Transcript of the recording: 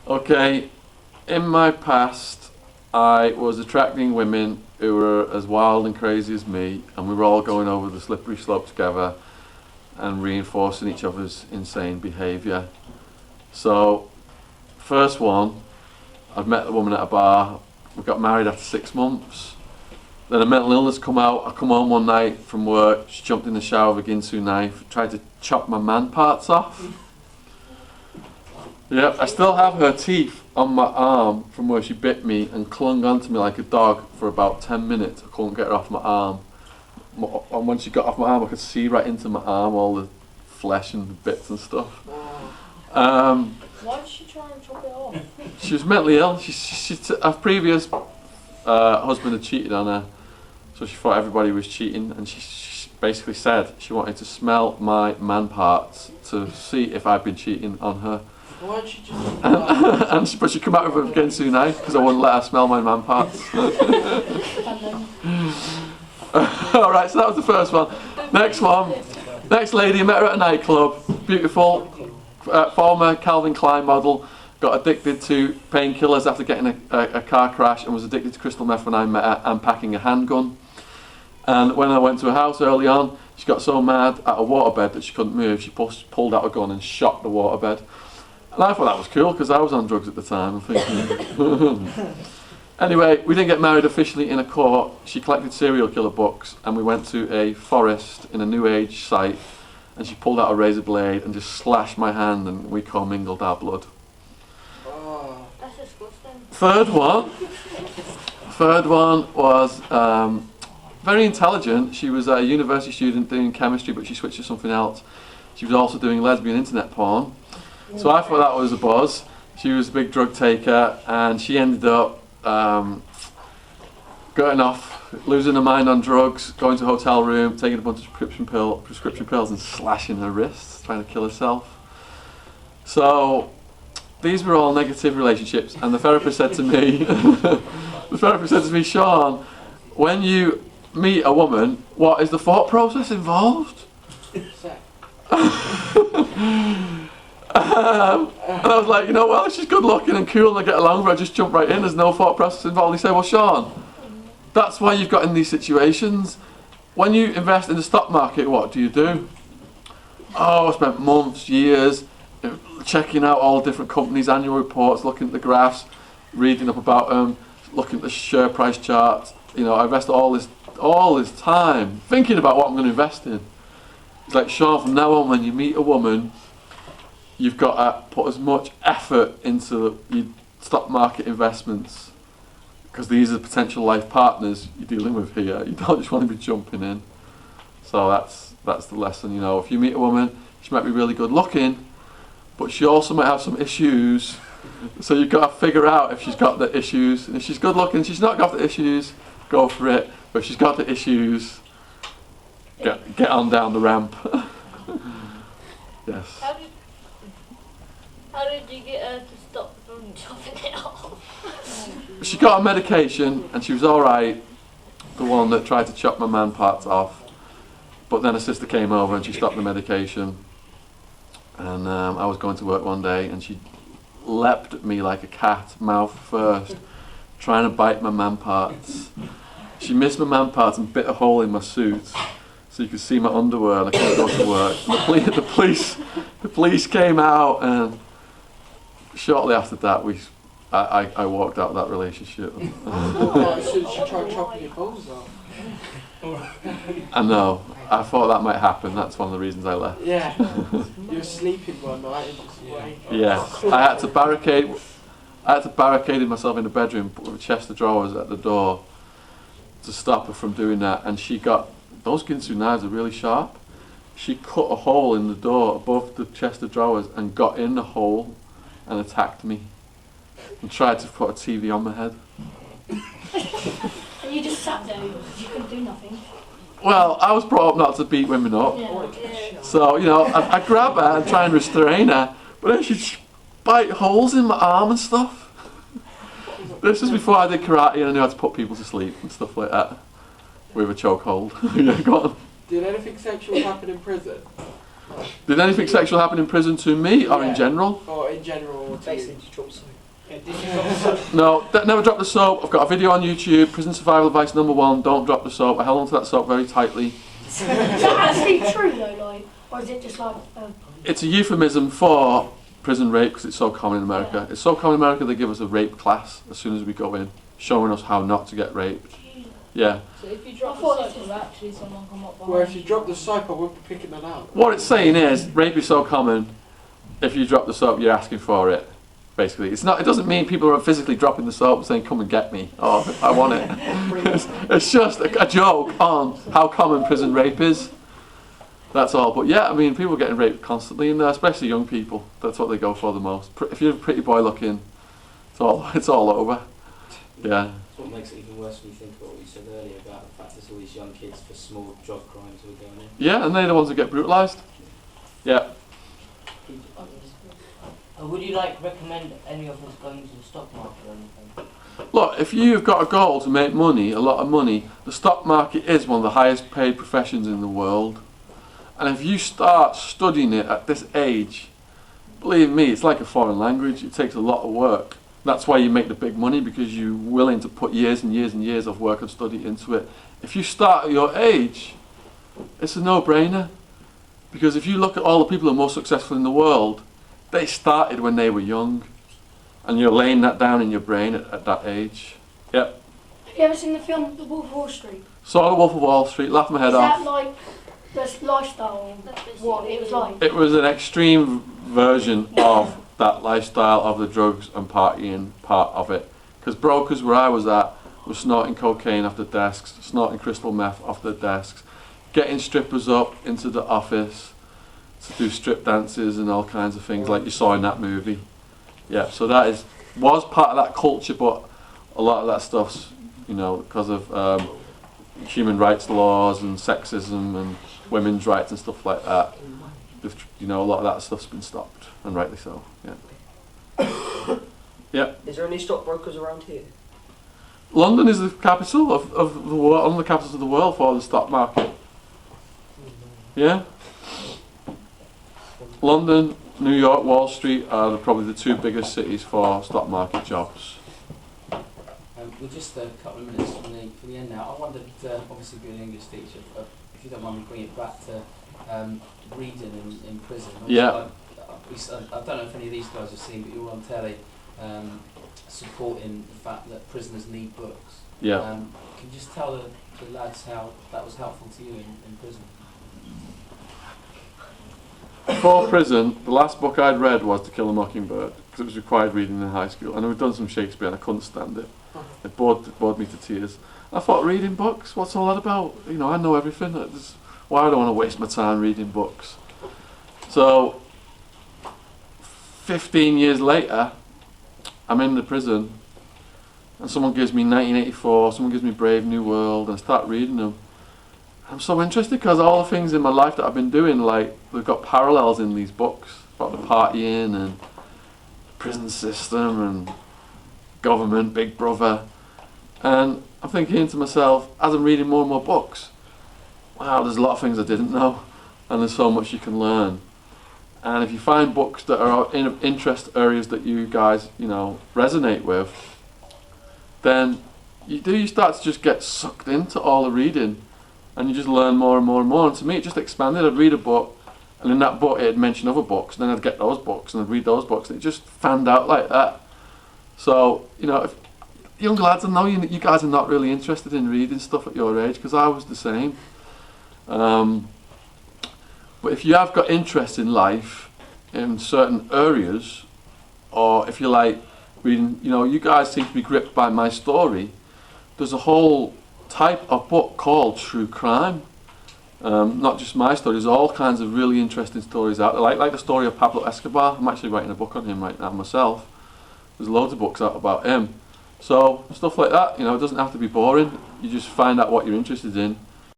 Okay, in my past, I was attracting women who were as wild and crazy as me, and we were all going over the slippery slope together and reinforcing each other's insane behaviour. So, first one, I'd met the woman at a bar. We got married after 6 months. Then a mental illness come out. I come home one night from work. She jumped in the shower with a Ginsu knife, tried to chop my man parts off. Yeah, I still have her teeth on my arm from where she bit me and clung onto me like a dog for about 10 minutes. I couldn't get her off my arm. And when she got off my arm, I could see right into my arm, all the flesh and the bits and stuff. Why did she try and chop it off? She was mentally ill. Her previous husband had cheated on her, so she thought everybody was cheating, and she basically said she wanted to smell my man parts to see if I'd been cheating on her. Why did she just... But she come out with a Ginsu knife because I wouldn't let her smell my man parts. Alright, so that was the first one. Next one. Next lady, I met her at a nightclub. Beautiful, former Calvin Klein model. Got addicted to painkillers after getting a car crash, and was addicted to crystal meth when I met her, and packing a handgun. And when I went to her house early on, she got so mad at a waterbed that she couldn't move. She pulled out a gun and shot the waterbed. And I thought that was cool because I was on drugs at the time. I'm thinking. Anyway, we didn't get married officially in a court. She collected serial killer books, and we went to a forest in a New Age site, and she pulled out a razor blade and just slashed my hand, and we commingled our blood. That's disgusting. Third one was very intelligent. She was a university student doing chemistry, but she switched to something else. She was also doing lesbian internet porn. So I thought that was a buzz. She was a big drug taker, and she ended up going off, losing her mind on drugs, going to a hotel room, taking a bunch of prescription pills and slashing her wrists, trying to kill herself. So these were all negative relationships, and the therapist said to me, Shaun, when you meet a woman, what is the thought process involved? And I was like, well, she's good looking and cool and I get along with her, I just jump right in, there's no thought process involved. He said, well, Shaun, that's why you've got in these situations. When you invest in the stock market, what do you do? Oh, I spent months, years, checking out all different companies' annual reports, looking at the graphs, reading up about them, looking at the share price charts. I invest all this time thinking about what I'm going to invest in. It's like, Shaun, from now on, when you meet a woman, you've got to put as much effort into your stock market investments, because these are potential life partners you're dealing with here. You don't just want to be jumping in. So that's the lesson. If you meet a woman, she might be really good looking, but she also might have some issues. So you've got to figure out if she's got the issues. And if she's good looking, she's not got the issues, go for it. But if she's got the issues, get on down the ramp. Yes. How did you get her to stop from chopping it off? She got on medication and she was alright, the one that tried to chop my man parts off. But then her sister came over and she stopped the medication. And I was going to work one day and she leapt at me like a cat, mouth first, trying to bite my man parts. She missed my man parts and bit a hole in my suit, so you could see my underwear and I couldn't go to work. The police came out, and shortly after that I walked out of that relationship. She tried chopping your balls off. I know. I thought that might happen. That's one of the reasons I left. Yeah. You were sleeping one night and just wake up. Yes. I had to barricade myself in the bedroom, put a chest of drawers at the door to stop her from doing that. And she got, those Ginsu knives are really sharp. She cut a hole in the door above the chest of drawers and got in the hole and attacked me and tried to put a TV on my head. And you just sat there because you couldn't do nothing. Well, I was brought up not to beat women up. Yeah. So, I grab her and try and restrain her, but then she'd bite holes in my arm and stuff. This was before I did karate and I knew how to put people to sleep and stuff like that with a chokehold. Yeah, go on. Did anything sexual happen in prison? Did anything sexual happen in prison to me or in Yeah. general? Or in general, or to Basically, you? just drop soap. Yeah, did you drop soap? No, never drop the soap. I've got a video on YouTube, Prison Survival Advice #1, don't drop the soap. I held onto that soap very tightly. Is that actually true though, like, or is it just like? It's a euphemism for prison rape because it's so common in America. Yeah. It's so common in America they give us a rape class as soon as we go in, showing us how not to get raped. Yeah. So if you drop I the thought soap, it was- will actually someone come up behind Well, if you drop the soap, I won't be picking that out. What it's saying is, rape is so common, if you drop the soap, you're asking for it. Basically, it's not. It doesn't mean people are physically dropping the soap and saying, "Come and get me," or "I want it." It's just a joke on how common prison rape is. That's all. But yeah, I mean, people are getting raped constantly in there, especially young people. That's what they go for the most. If you're a pretty boy looking, it's all over. Yeah. That's what makes it even worse when you think about what you said earlier about the fact there's all these young kids for small drug crimes who are going in. Yeah, and they're the ones that get brutalised. Yeah. Would you recommend any of us going to the stock market or anything? Look, if you've got a goal to make money, a lot of money, the stock market is one of the highest paid professions in the world. And if you start studying it at this age, believe me, it's like a foreign language. It takes a lot of work. That's why you make the big money, because you're willing to put years and years and years of work and study into it. If you start at your age, it's a no-brainer. Because if you look at all the people who are most successful in the world, they started when they were young. And you're laying that down in your brain at that age. Yep. Have you ever seen the film The Wolf of Wall Street? Saw The Wolf of Wall Street, laughed my head Is off. that like this lifestyle? What it was like? It was an extreme version of that lifestyle of the drugs and partying part of it. Because brokers where I was at were snorting cocaine off the desks, snorting crystal meth off the desks, getting strippers up into the office to do strip dances and all kinds of things like you saw in that movie. Yeah, so that was part of that culture, but a lot of that stuff's, because of human rights laws and sexism and women's rights and stuff like that. A lot of that stuff's been stopped, and rightly so. Yeah. Yeah. Is there any stockbrokers around here? London is the capital of the world, one of the capitals of the world for the stock market. Yeah. London, New York, Wall Street are probably the two biggest cities for stock market jobs. We're just a couple of minutes from the end now. I wondered, obviously being an English teacher, if you don't mind me bringing it back to reading in prison. Yeah. I don't know if any of these guys have seen, but you're on telly supporting the fact that prisoners need books. Yeah. Can you just tell the lads how that was helpful to you in prison? For prison, the last book I'd read was To Kill a Mockingbird, because it was required reading in high school. And we'd done some Shakespeare and I couldn't stand it. It bored me to tears. I thought, reading books, what's all that about? I know everything. Why would I want to waste my time reading books? So, 15 years later, I'm in the prison, and someone gives me 1984, someone gives me Brave New World, and I start reading them. I'm so interested because all the things in my life that I've been doing, they've got parallels in these books about the partying and prison system and government, Big Brother. And I'm thinking to myself, as I'm reading more and more books, wow, there's a lot of things I didn't know, and there's so much you can learn. And if you find books that are in interest areas that you guys, resonate with, then you start to just get sucked into all the reading. And you just learn more and more and more. And to me, it just expanded. I'd read a book, and in that book, it'd mention other books. And then I'd get those books, and I'd read those books. And it just fanned out like that. So, if young lads, I know you guys are not really interested in reading stuff at your age, because I was the same. But if you have got interest in life, in certain areas, or if you like reading, you guys seem to be gripped by my story, there's a whole type of book called true crime. Not just my story, there's all kinds of really interesting stories out there, like the story of Pablo Escobar. I'm actually writing a book on him right now myself. There's loads of books out about him. So stuff like that, it doesn't have to be boring. You just find out what you're interested in